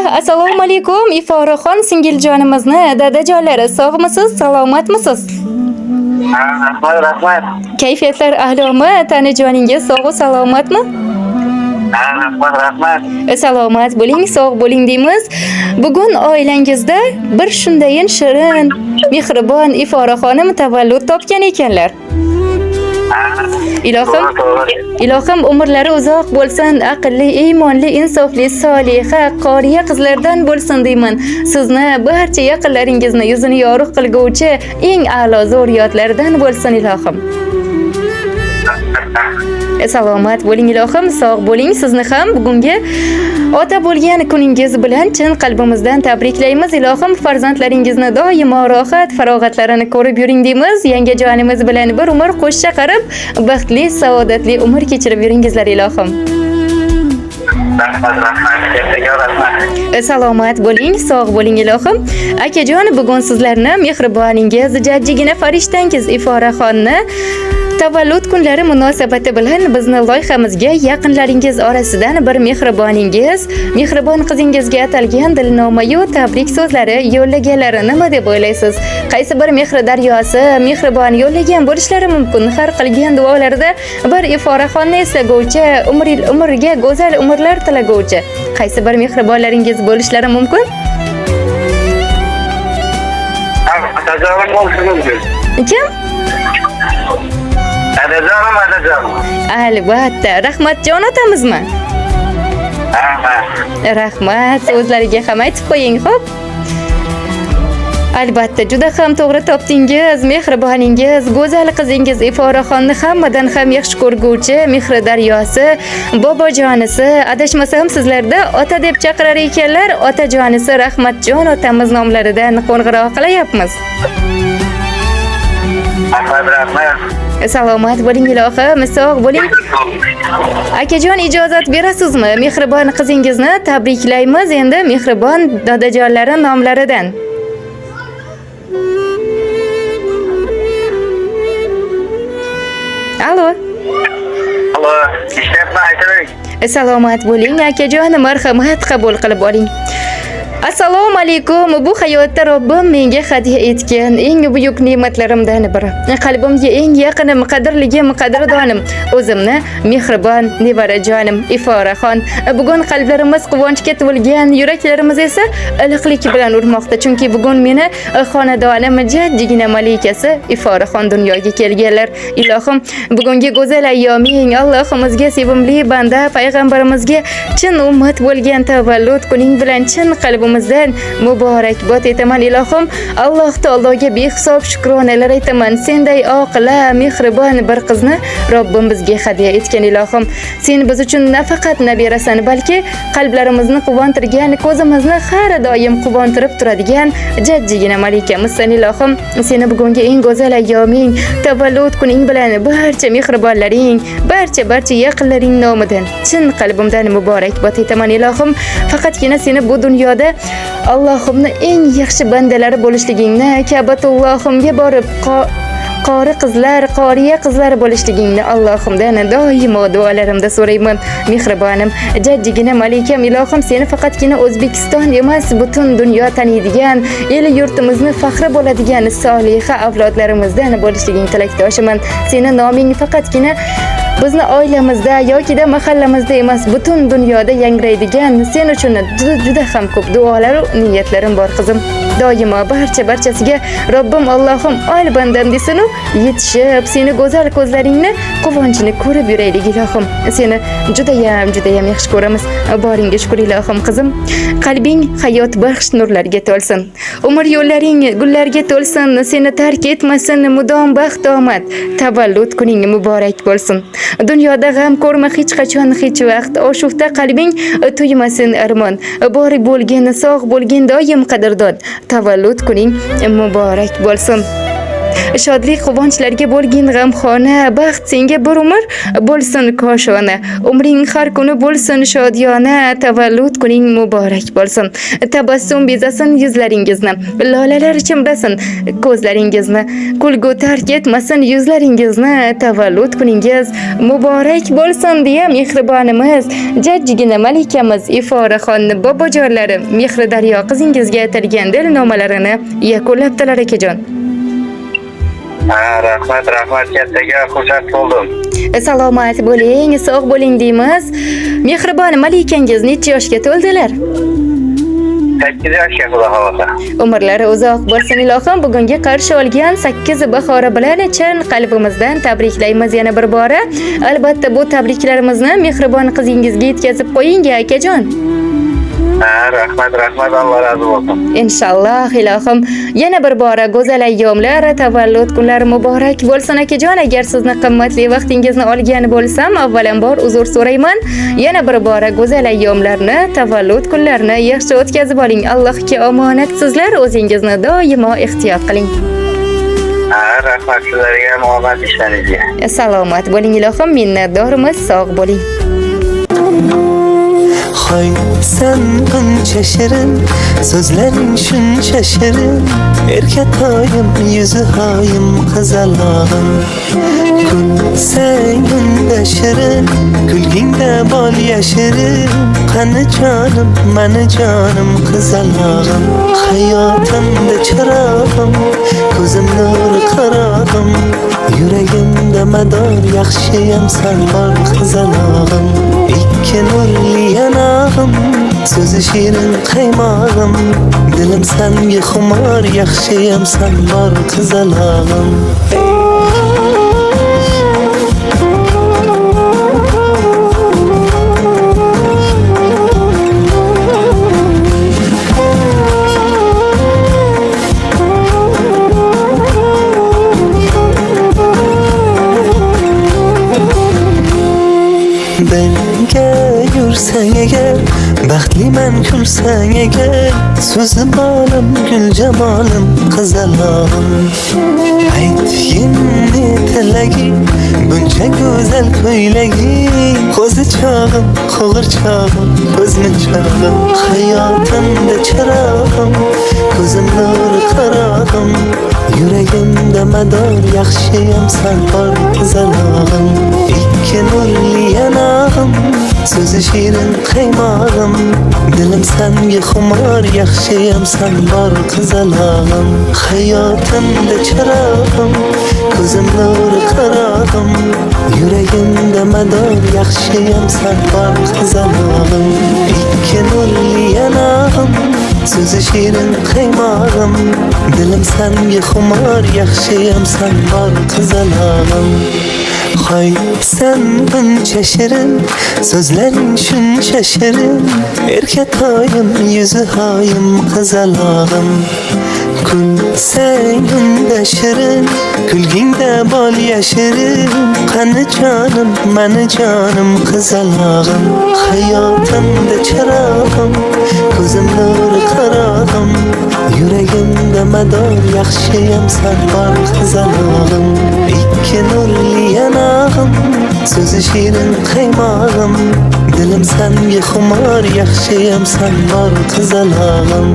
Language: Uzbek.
Assalomu alaykum. Iforaxon singiljonimizni dadajonlari sog'misiz, salomatmisiz? Rahmat. Kayfiyatlar a'lomi? Tanajoningiz sog' va salomatmi? Rahmat. Salomat bo'ling, sog' bo'ling deymiz. Bugun oilangizda bir shundayin shirin, mehribon Iforaxonim tavallud topgan ekanlar. Ilohim umrlari uzoq bo'lsin, aqlli, iymonli, insofli, soliha, qoriya qizlardan bo'lsin deyman. Sizni barcha yaqinlaringizni yuzini yorug' qilguvchi eng a'lo zurriyotlardan bo'lsin ilohim. Salomat bo'ling ilohim, sog' bo'ling. Sizni ham bugungi ota bo'lgan kuningiz bilan chin qalbimizdan tabriklaymiz. Ilohim farzandlaringizni doimo rohat, farog'atlarini ko'rib yuring deymiz. Yangajonimiz bilan bir umr qo'shcha qarib, baxtli, saodatli umr kechirib yuringizlar ilohim. Salomat bo'ling, sog' bo'ling ilohim. Akajon, bugun sizlarni mehriboningiz, jajjigina farishtangiz Iforaxonni tavallud kunlari munosabati bilan bizni loyihamizga yaqinlaringiz orasidan bir mehribon qizingizga atalgan dilnoma-yu tabrik so'zlari yo'llaganlari nima deb o'ylaysiz? Qaysi bir mehr daryosi mehribon yo'llagan bo'lishlari mumkin? Har qilgan duolarida bir Iforaxonni eslaguvchi, umriga go'zal umrlar tilaguvchi qaysi bir mehribonlaringiz bo'lishlari mumkin? Kim? Adajonim. Albatta, Rahmatjon otamizmi? Rahmat, so'zlariga ham aytib qo'ying, xo'p? Albatta, juda ham to'g'ri topdingiz. Mehriboningiz, go'zal qizingiz Iforaxonni hammadan ham yaxshi ko'rguvchi, mehri daryosi, bobojonisi, adashmasam sizlarda ota deb chaqirar ekanlar. Otajonisi Rahmatjon otamiz nomlaridan qo'ng'iroq qilyapmiz. Rahmat. Salomat bo'ling ilohim, sog' bo'ling. Akajon, ijozat berasizmi? Mehribon qizingizni tabriklaymiz endi mehribon dadajonlari nomlaridan. Alo. Ishlabman, aytavering. Salomat bo'ling akajon, marhamat qabul qilib oling. Assalomu alaykum. Bu hayotda Robbim menga hadya etgan eng buyuk ne'matlarimdan biri. Qalbimga eng yaqinim, qadrligim, qadrdonim, o'zimni mehribon nevarajonim Iforaxon. Bugun qalblarimiz quvonchga to'lgan, yuraklarimiz esa iliqlik bilan urmoqda. Chunki bugun meni xonadonim jajjigina malikasi Iforaxon dunyoga kelganlar. Ilohim, bugungi go'zal ayyoming, Allohimizga sevimli banda, payg'ambarimizga chin ummat bo'lgan tavallud kuning bilan chin qalbimizdan muborakbod etaman ilohim. Alloh taologa behisob shukronalar aytaman. Senday oqila, mehribon bir qizni Robbim bizga hadya etgan ilohim. Sen biz uchun nafaqat nabirasan, balki qalblarimizni quvontirgan, ko'zimizni har doim quvontirib turadigan jajjigina malikamizsan ilohim. Seni bugungi eng go'zal ayyoming, tavallud kuning bilan barcha mehribonlaring, barcha yaqinlaring nomidan chin qalbimdan muborakbod etaman ilohim. Faqatgina seni bu dunyoda Allohimni eng yaxshi bandalari bo'lishligingni, Ka'batullohimga borib qori qizlar, qoriya qizlar bo'lishligingni Allohimdan doimo duolarimda so'rayman. Mehribonim, jajjigina malikam ilohim, seni faqatgina O'zbekiston emas, butun dunyo taniydigan, el yurtimizni faxri bo'ladigan soliha avlodlarimizdan bo'lishliging tilakdoshiman. Seni noming faqatgina bizni oilamizda yoki mahallamizda emas, butun dunyoda yangraydigan sen uchun juda ham ko'p duolar va niyatlarim bor qizim. Doimo barchasiga Robbim Allohim ol bandam desin u yetishib seni go'zal ko'zlaringni, quvonchini ko'rib yuraylik ilohim. Seni juda ham yaxshi ko'ramiz. Boringga shukr ilohim qizim. Qalbing hayot baxsh nurlarga to'lsin. Umr yo'llaring gullarga to'lsin. Seni tark etmasin mudom baxt omad. Tavallud kuning muborak bo'lsin. Dunyoda g'am ko'rma hech qachon, hech vaqt. Oshufta qalbing to'ymasin armon. Bori bo'lgin, sog' bo'lgin doim qadrdon. Tavallud kuning muborak bo'lsin. Shodlik quvonchlarga bo'lgin g'amxona, baxt senga bir umr bo'lsin koshona. Umring har kuni bo'lsin shodiyona, tavallud kuning muborak bo'lsin. Tabassum bezasin yuzlaringizni, lolalar chimdasin ko'zlaringizni, kulgu tark etmasin yuzlaringizni. Tavallud kuningiz muborak bo'lsin deya mehribonimiz, jajjigina malikamiz Iforaxon bobojonlari Mehri daryo qizingizga atalgan dilnomalarini yakunlabdilar akajon. Rahmat, kattaga xursand bo'ldim. Salomat bo'ling, sog' bo'ling deymiz. Mehribon malikangiz necha yoshga to'ldilar? 8 yoshga xudo xolasa. Umrlari uzoq bo'lsin ilohim. Bugungi qarshi olgan 8 bahora bilan chin qalbimizdan tabriklaymiz yana bir bora. Albatta bu tabriklarimizni mehribon qizingizga yetkazib qo'ying akajon. Rahmat, Alloh rozi bo'lsin. Inshaalloh ilohim. Yana bir bora go'zal ayyomlar, tavallud kunlari muborak bo'lsin akajon. Agar sizni qimmatli vaqtingizni olgan bo'lsam, avvalambor uzr so'rayman. Yana bir bora go'zal ayyomlarni, tavallud kunlarini yaxshi o'tkazib oling. Allohga omonatsizlar, o'zingizni doimo ehtiyot qiling. Rahmat sizlarga ham omad ishlaringizga. Salomat bo'ling ilohim, minnatdormiz, sog' bo'ling. Hay sen buncha shirin, so'zlaring shuncha shirin, erkatoyim yuzi hoyim qizalog'im. Kulsang unda shirin, kulgingda bol yashirin, qani jonim, mani jonim qizalog'im. Hayotimda chirog'im, ko'zim nur qarog'im, yuragimda mador yaxshiyam san bor qizalog'im. Ikki nurli yanog'im, so'zi shirin qaymog'im, dilim sanga xumor yaxshiyam san bor qizalog'im. Benga yursang agar, baxtliman kulsang agar, so'zi bolim, gul jamolim qizalog'im. Aytgin ne tilaging, buncha go'zal ko'ylaging, qo'zi chog'im, qo'g'ir chog'im, ko'zmi chog'im, hayotimda chirog'im, ko'zim nur qarog'im, yuragimda mador yaxshiyam san bor qizalog'im. Ikki nurli yanog'im, so'zi shirin qaymog'im, dilim sanga xumor yaxshiyam san bor qizalog'im. Hayotimda chirog'im, ko'zim nur qarog'im, yuragimda mador yaxshiyam san bor qizalog'im. Ikki nurli yanog'im, so'zi shirin qaymog'im, dilim sanga xumor yaxshiyam san bor qizalog'im. Hay sen buncha shirin, so'zlaring shuncha shirin, erkatoyim yuzi hoyim qizalog'im. Kulsang unda shirin, kulgingda bol yashirin, qani jonim, mani jonim qizalog'im. Hayotimda chirog'im, ko'zim nur qarog'im, yuragimda mador yaxshiyam san bor qizalog'im. Ikki nurli yanog'im, so'zi shirin qaymog'im, dilim sanga xumor yaxshiyam san bor qizalog'im.